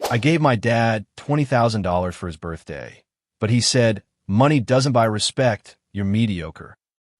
I gave my dad $20,000 for his birthday, but he said, "Money doesn't buy respect, you're mediocre."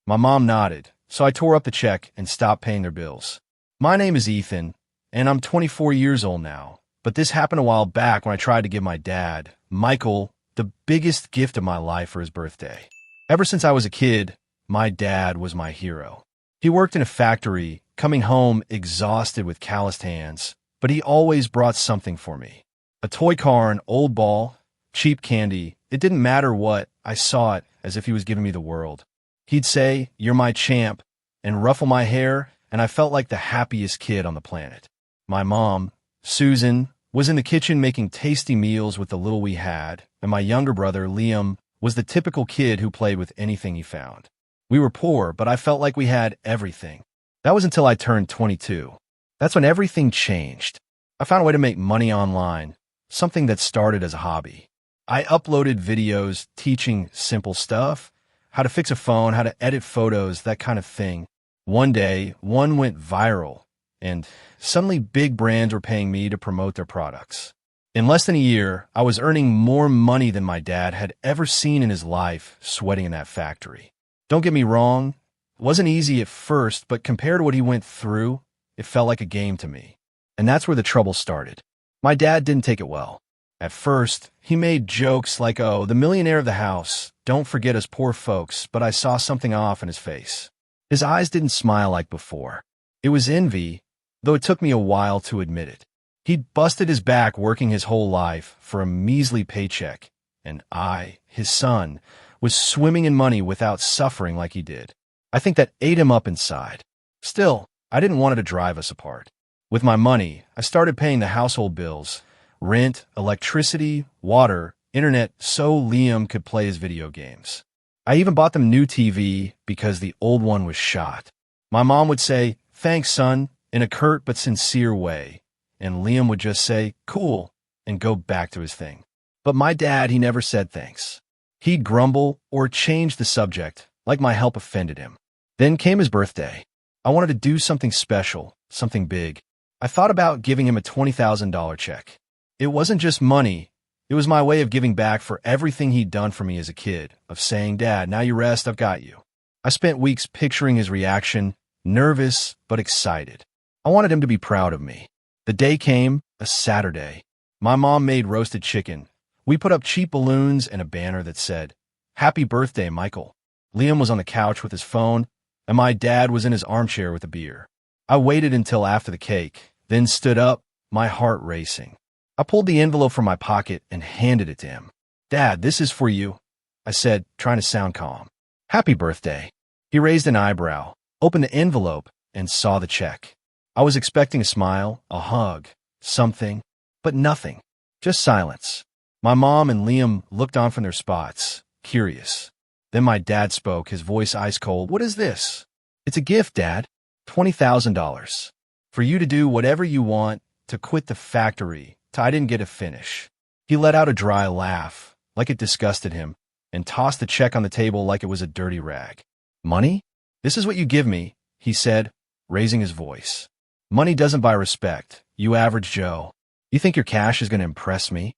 My mom nodded, so I tore up the check and stopped paying their bills. My name is Ethan, and I'm 24 years old now, but this happened a while back when I tried to give my dad, Michael, the biggest gift of my life for his birthday. Ever since I was a kid, my dad was my hero. He worked in a factory, coming home exhausted with calloused hands, but he always brought something for me. A toy car, an old ball, cheap candy. It didn't matter what, I saw it as if he was giving me the world. He'd say, "You're my champ," and ruffle my hair, and I felt like the happiest kid on the planet. My mom, Susan, was in the kitchen making tasty meals with the little we had, and my younger brother, Liam, was the typical kid who played with anything he found. We were poor, but I felt like we had everything. That was until I turned 22. That's when everything changed. I found a way to make money online, something that started as a hobby. I uploaded videos teaching simple stuff, how to fix a phone, how to edit photos, that kind of thing. One day, one went viral, and suddenly big brands were paying me to promote their products. In less than a year, I was earning more money than my dad had ever seen in his life sweating in that factory. Don't get me wrong, it wasn't easy at first, but compared to what he went through, it felt like a game to me. And that's where the trouble started. My dad didn't take it well. At first, he made jokes like, "Oh, the millionaire of the house, don't forget us poor folks," but I saw something off in his face. His eyes didn't smile like before. It was envy, though it took me a while to admit it. He'd busted his back working his whole life for a measly paycheck, and I, his son, was swimming in money without suffering like he did. I think that ate him up inside. Still, I didn't want it to drive us apart. With my money, I started paying the household bills, rent, electricity, water, internet, so Liam could play his video games. I even bought them new TV because the old one was shot. My mom would say, "Thanks, son," in a curt but sincere way, and Liam would just say, "Cool," and go back to his thing. But my dad, he never said thanks. He'd grumble or change the subject, like my help offended him. Then came his birthday. I wanted to do something special, something big. I thought about giving him a $20,000 check. It wasn't just money. It was my way of giving back for everything he'd done for me as a kid, of saying, "Dad, now you rest, I've got you." I spent weeks picturing his reaction, nervous but excited. I wanted him to be proud of me. The day came, a Saturday. My mom made roasted chicken. We put up cheap balloons and a banner that said, "Happy birthday, Michael." Liam was on the couch with his phone, and my dad was in his armchair with a beer. I waited until after the cake, then stood up, my heart racing. I pulled the envelope from my pocket and handed it to him. "Dad, this is for you," I said, trying to sound calm. "Happy birthday." He raised an eyebrow, opened the envelope, and saw the check. I was expecting a smile, a hug, something, but nothing. Just silence. My mom and Liam looked on from their spots, curious. Then my dad spoke, his voice ice cold. "What is this?" "It's a gift, Dad. $20,000. For you to do whatever you want, to quit the factory, I didn't get to finish." He let out a dry laugh, like it disgusted him, and tossed the check on the table like it was a dirty rag. "Money? This is what you give me," he said, raising his voice. "Money doesn't buy respect, you average Joe. You think your cash is going to impress me?"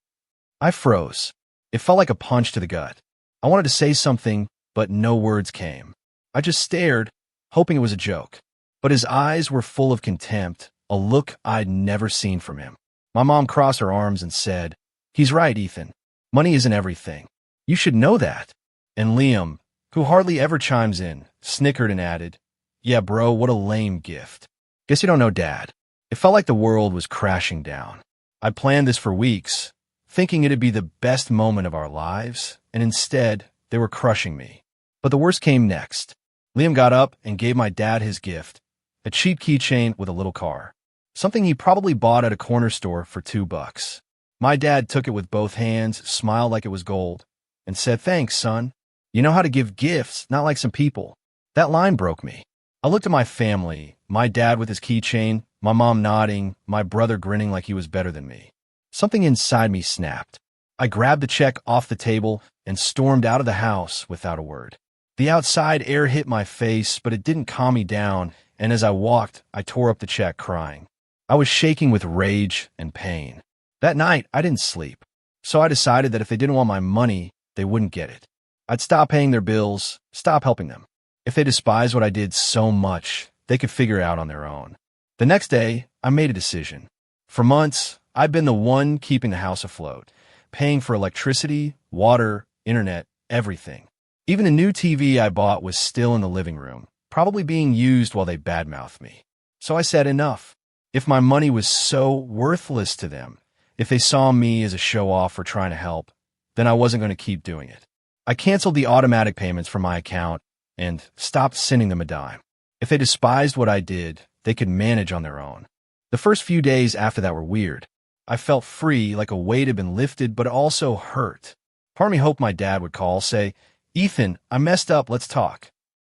I froze. It felt like a punch to the gut. I wanted to say something, but no words came. I just stared, hoping it was a joke. But his eyes were full of contempt, a look I'd never seen from him. My mom crossed her arms and said, "He's right, Ethan. Money isn't everything. You should know that." And Liam, who hardly ever chimes in, snickered and added, "Yeah, bro, what a lame gift. Guess you don't know Dad." It felt like the world was crashing down. I'd planned this for weeks, thinking it'd be the best moment of our lives, and instead, they were crushing me. But the worst came next. Liam got up and gave my dad his gift, a cheap keychain with a little car, something he probably bought at a corner store for $2. My dad took it with both hands, smiled like it was gold, and said, "Thanks, son. You know how to give gifts, not like some people." That line broke me. I looked at my family, my dad with his keychain, my mom nodding, my brother grinning like he was better than me. Something inside me snapped. I grabbed the check off the table and stormed out of the house without a word. The outside air hit my face, but it didn't calm me down, and as I walked, I tore up the check crying. I was shaking with rage and pain. That night, I didn't sleep. So I decided that if they didn't want my money, they wouldn't get it. I'd stop paying their bills, stop helping them. If they despised what I did so much, they could figure it out on their own. The next day, I made a decision. For months, I'd been the one keeping the house afloat, paying for electricity, water, internet, everything. Even the new TV I bought was still in the living room, probably being used while they badmouthed me. So I said enough. If my money was so worthless to them, if they saw me as a show-off for trying to help, then I wasn't going to keep doing it. I canceled the automatic payments from my account and stopped sending them a dime. If they despised what I did, they could manage on their own. The first few days after that were weird. I felt free, like a weight had been lifted, but also hurt. Part of me hoped my dad would call, say, "Ethan, I messed up, let's talk."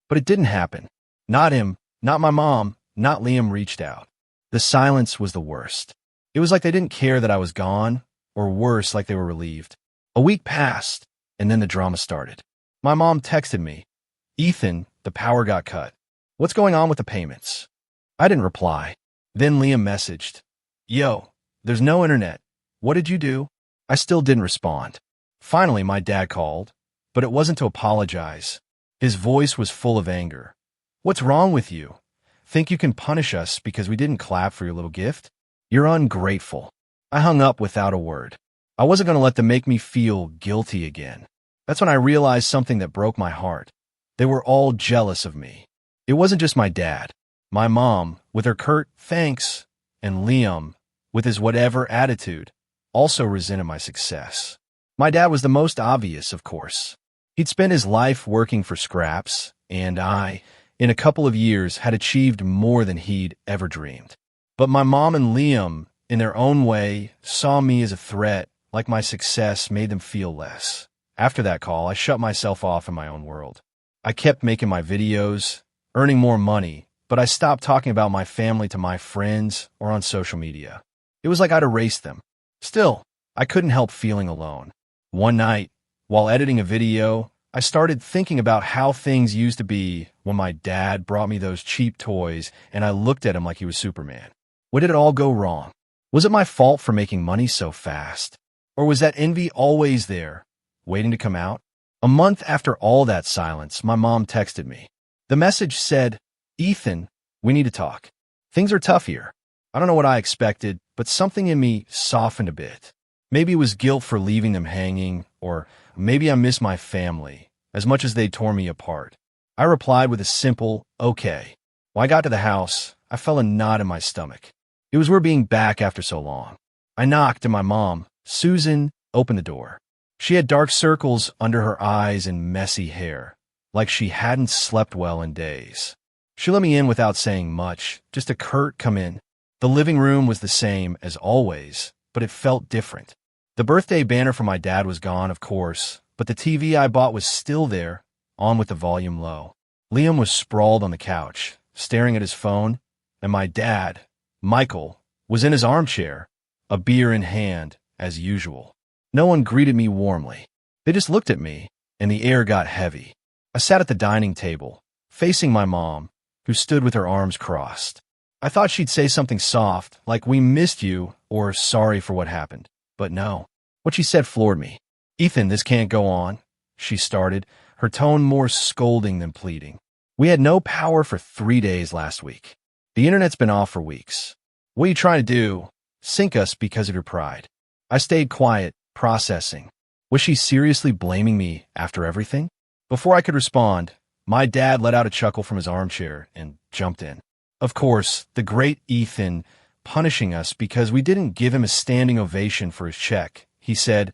But it didn't happen. Not him, not my mom, not Liam reached out. The silence was the worst. It was like they didn't care that I was gone, or worse, like they were relieved. A week passed, and then the drama started. My mom texted me, "Ethan, the power got cut. What's going on with the payments?" I didn't reply. Then Liam messaged, "Yo, there's no internet. What did you do?" I still didn't respond. Finally, my dad called, but it wasn't to apologize. His voice was full of anger. "What's wrong with you? Think you can punish us because we didn't clap for your little gift? You're ungrateful." I hung up without a word. I wasn't going to let them make me feel guilty again. That's when I realized something that broke my heart. They were all jealous of me. It wasn't just my dad. My mom, with her curt thanks, and Liam, with his whatever attitude, also resented my success. My dad was the most obvious, of course. He'd spent his life working for scraps, and I, in a couple of years, had achieved more than he'd ever dreamed. But my mom and Liam, in their own way, saw me as a threat, like my success made them feel less. After that call, I shut myself off in my own world. I kept making my videos, earning more money, but I stopped talking about my family to my friends or on social media. It was like I'd erased them. Still, I couldn't help feeling alone. One night, while editing a video, I started thinking about how things used to be when my dad brought me those cheap toys and I looked at him like he was Superman. Where did it all go wrong? Was it my fault for making money so fast? Or was that envy always there, waiting to come out? A month after all that silence, my mom texted me. The message said, "Ethan, we need to talk. Things are tough here." I don't know what I expected, but something in me softened a bit. Maybe it was guilt for leaving them hanging, or maybe I miss my family as much as they tore me apart. I replied with a simple, "Okay." When I got to the house, I felt a knot in my stomach. It was weird being back after so long. I knocked and my mom, Susan, opened the door. She had dark circles under her eyes and messy hair, like she hadn't slept well in days. She let me in without saying much, just a curt "come in." The living room was the same as always, but it felt different. The birthday banner for my dad was gone, of course, but the TV I bought was still there, on with the volume low. Liam was sprawled on the couch, staring at his phone, and my dad, Michael, was in his armchair, a beer in hand, as usual. No one greeted me warmly. They just looked at me, and the air got heavy. I sat at the dining table, facing my mom, who stood with her arms crossed. I thought she'd say something soft, like "we missed you" or "sorry for what happened." But no. What she said floored me. "Ethan, this can't go on," she started, her tone more scolding than pleading. "We had no power for 3 days last week. The internet's been off for weeks. What are you trying to do? Sink us because of your pride." I stayed quiet, processing. Was she seriously blaming me after everything? Before I could respond, my dad let out a chuckle from his armchair and jumped in. Of course, the great Ethan, punishing us because we didn't give him a standing ovation for his check, he said,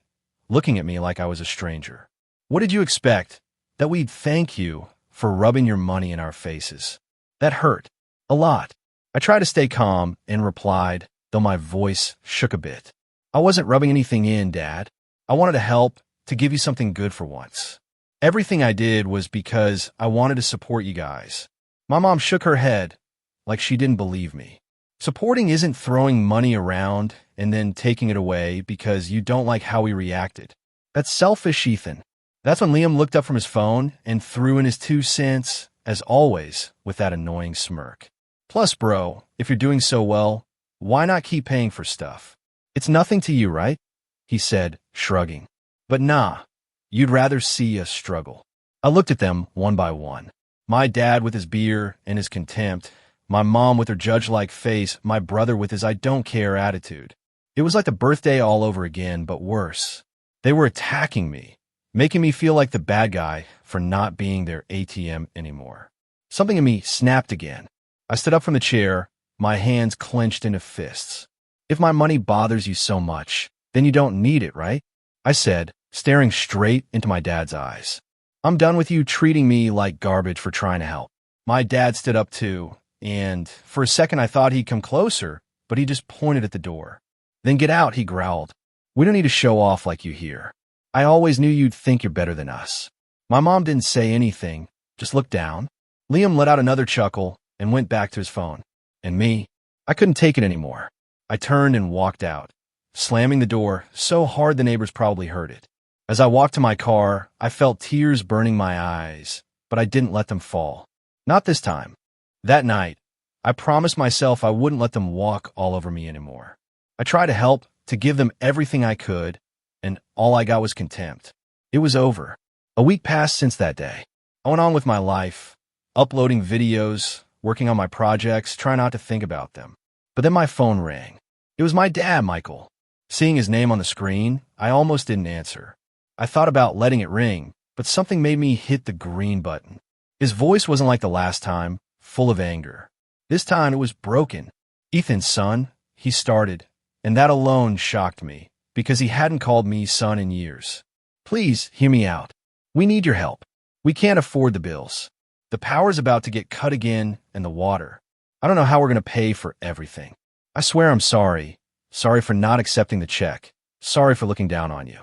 looking at me like I was a stranger. "What did you expect? That we'd thank you for rubbing your money in our faces?" That hurt. A lot. I tried to stay calm and replied, though my voice shook a bit. "I wasn't rubbing anything in, Dad. I wanted to help, to give you something good for once. Everything I did was because I wanted to support you guys." My mom shook her head, like she didn't believe me. Supporting isn't throwing money around and then taking it away because you don't like how we reacted. That's selfish, Ethan. That's when Liam looked up from his phone and threw in his 2 cents, as always, with that annoying smirk. "Plus, bro, if you're doing so well, why not keep paying for stuff? It's nothing to you, right? He said, shrugging. But nah, you'd rather see us struggle. I looked at them one by one. My dad with his beer and his contempt, my mom with her judge-like face, my brother with his I don't care attitude. It was like the birthday all over again, but worse. They were attacking me, making me feel like the bad guy for not being their ATM anymore. Something in me snapped again. I stood up from the chair, my hands clenched into fists. If my money bothers you so much, then you don't need it, right? I said, staring straight into my dad's eyes. I'm done with you treating me like garbage for trying to help. My dad stood up too, and for a second I thought he'd come closer, but he just pointed at the door. Then get out, he growled. We don't need to show off like you here. I always knew you'd think you're better than us. My mom didn't say anything, just looked down. Liam let out another chuckle and went back to his phone. And me, I couldn't take it anymore. I turned and walked out, slamming the door so hard the neighbors probably heard it. As I walked to my car, I felt tears burning my eyes, but I didn't let them fall. Not this time. That night, I promised myself I wouldn't let them walk all over me anymore. I tried to help, to give them everything I could, and all I got was contempt. It was over. A week passed since that day. I went on with my life, uploading videos, working on my projects, trying not to think about them. But then my phone rang. It was my dad, Michael. Seeing his name on the screen, I almost didn't answer. I thought about letting it ring, but something made me hit the green button. His voice wasn't like the last time, full of anger. This time it was broken. Ethan, son, he started, and that alone shocked me, because he hadn't called me son in years. Please, hear me out. We need your help. We can't afford the bills. The power's about to get cut again, and the water. I don't know how we're going to pay for everything. I swear I'm sorry. Sorry for not accepting the check. Sorry for looking down on you.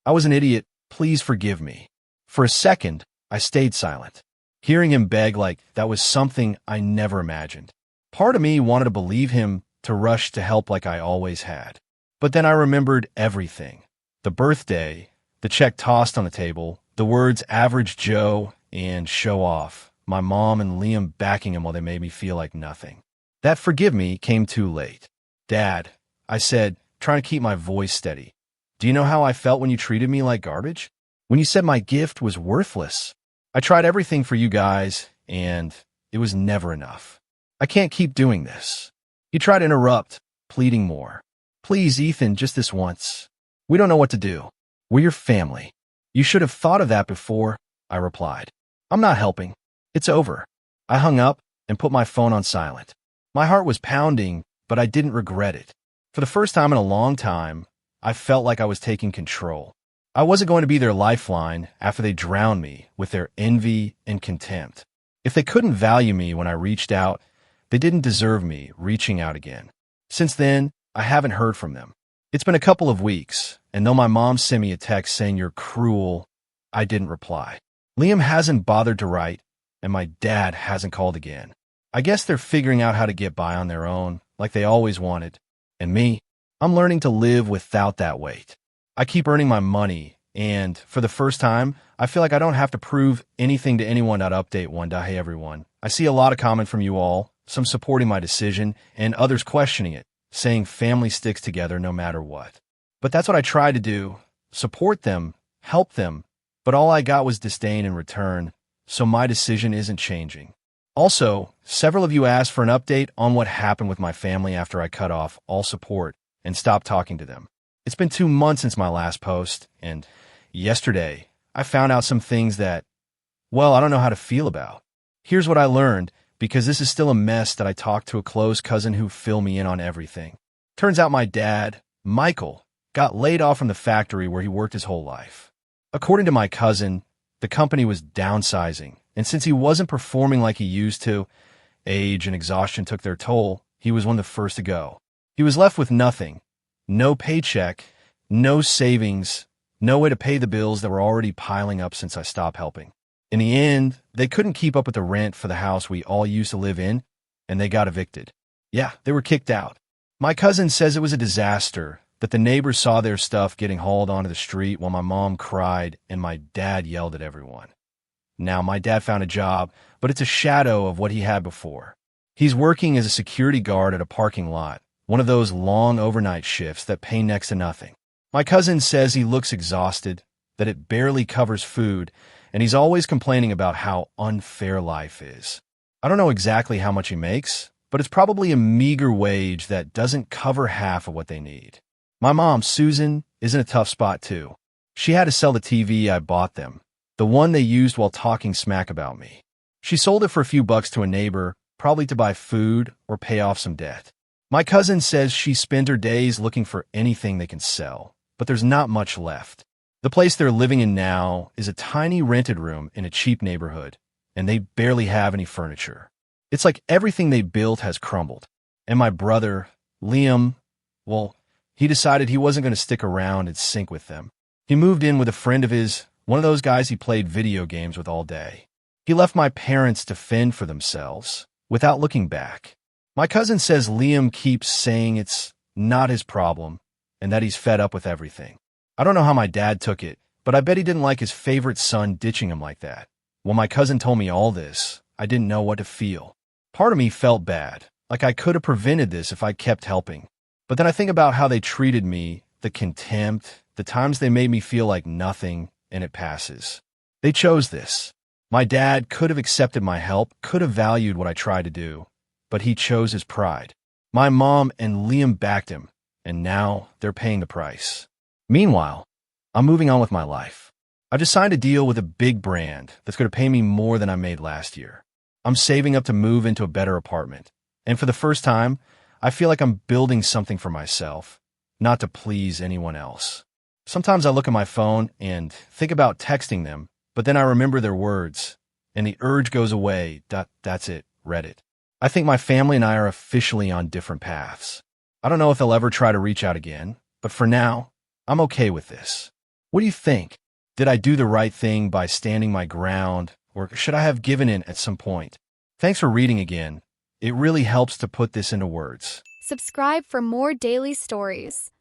I was an idiot. Please forgive me. For a second, I stayed silent, hearing him beg like that was something I never imagined. Part of me wanted to believe him, to rush to help like I always had. But then I remembered everything. The birthday, the check tossed on the table, the words average Joe and show off, my mom and Liam backing him while they made me feel like nothing. That forgive me came too late. Dad, I said, trying to keep my voice steady. Do you know how I felt when you treated me like garbage? When you said my gift was worthless? I tried everything for you guys, and it was never enough. I can't keep doing this. He tried to interrupt, pleading more. Please, Ethan, just this once. We don't know what to do. We're your family. You should have thought of that before, I replied. I'm not helping. It's over. I hung up and put my phone on silent. My heart was pounding, but I didn't regret it. For the first time in a long time, I felt like I was taking control. I wasn't going to be their lifeline after they drowned me with their envy and contempt. If they couldn't value me when I reached out, they didn't deserve me reaching out again. Since then, I haven't heard from them. It's been a couple of weeks, and though my mom sent me a text saying you're cruel, I didn't reply. Liam hasn't bothered to write, and my dad hasn't called again. I guess they're figuring out how to get by on their own, like they always wanted. And me, I'm learning to live without that weight. I keep earning my money, and for the first time, I feel like I don't have to prove anything to anyone. Update one. Hey everyone. I see a lot of comment from you all, some supporting my decision, and others questioning it, saying family sticks together no matter what. But that's what I tried to do, support them, help them, but all I got was disdain in return, so my decision isn't changing. Also, several of you asked for an update on what happened with my family after I cut off all support and stopped talking to them. It's been 2 months since my last post, and yesterday, I found out some things that, well, I don't know how to feel about. Here's what I learned, because this is still a mess that I talked to a close cousin who filled me in on everything. Turns out my dad, Michael, got laid off from the factory where he worked his whole life. According to my cousin, the company was downsizing, and since he wasn't performing like he used to, age and exhaustion took their toll, he was one of the first to go. He was left with nothing. No paycheck, no savings, no way to pay the bills that were already piling up since I stopped helping. In the end, they couldn't keep up with the rent for the house we all used to live in, and they got evicted. Yeah, they were kicked out. My cousin says it was a disaster, that the neighbors saw their stuff getting hauled onto the street while my mom cried and my dad yelled at everyone. Now, my dad found a job, but it's a shadow of what he had before. He's working as a security guard at a parking lot, One of those long overnight shifts that pay next to nothing. My cousin says he looks exhausted, that it barely covers food, and he's always complaining about how unfair life is. I don't know exactly how much he makes, but it's probably a meager wage that doesn't cover half of what they need. My mom, Susan, is in a tough spot too. She had to sell the TV I bought them, the one they used while talking smack about me. She sold it for a few bucks to a neighbor, probably to buy food or pay off some debt. My cousin says she spent her days looking for anything they can sell, but there's not much left. The place they're living in now is a tiny rented room in a cheap neighborhood, and they barely have any furniture. It's like everything they built has crumbled. And my brother, Liam, well, he decided he wasn't going to stick around and sink with them. He moved in with a friend of his, one of those guys he played video games with all day. He left my parents to fend for themselves, without looking back. My cousin says Liam keeps saying it's not his problem, and that he's fed up with everything. I don't know how my dad took it, but I bet he didn't like his favorite son ditching him like that. When my cousin told me all this, I didn't know what to feel. Part of me felt bad, like I could have prevented this if I kept helping. But then I think about how they treated me, the contempt, the times they made me feel like nothing, and it passes. They chose this. My dad could have accepted my help, could have valued what I tried to do, but he chose his pride. My mom and Liam backed him, and now they're paying the price. Meanwhile, I'm moving on with my life. I've just signed a deal with a big brand that's going to pay me more than I made last year. I'm saving up to move into a better apartment, and for the first time, I feel like I'm building something for myself, not to please anyone else. Sometimes I look at my phone and think about texting them, but then I remember their words, and the urge goes away. That's it, Reddit. I think my family and I are officially on different paths. I don't know if they'll ever try to reach out again, but for now, I'm okay with this. What do you think? Did I do the right thing by standing my ground, or should I have given in at some point? Thanks for reading again. It really helps to put this into words. Subscribe for more daily stories.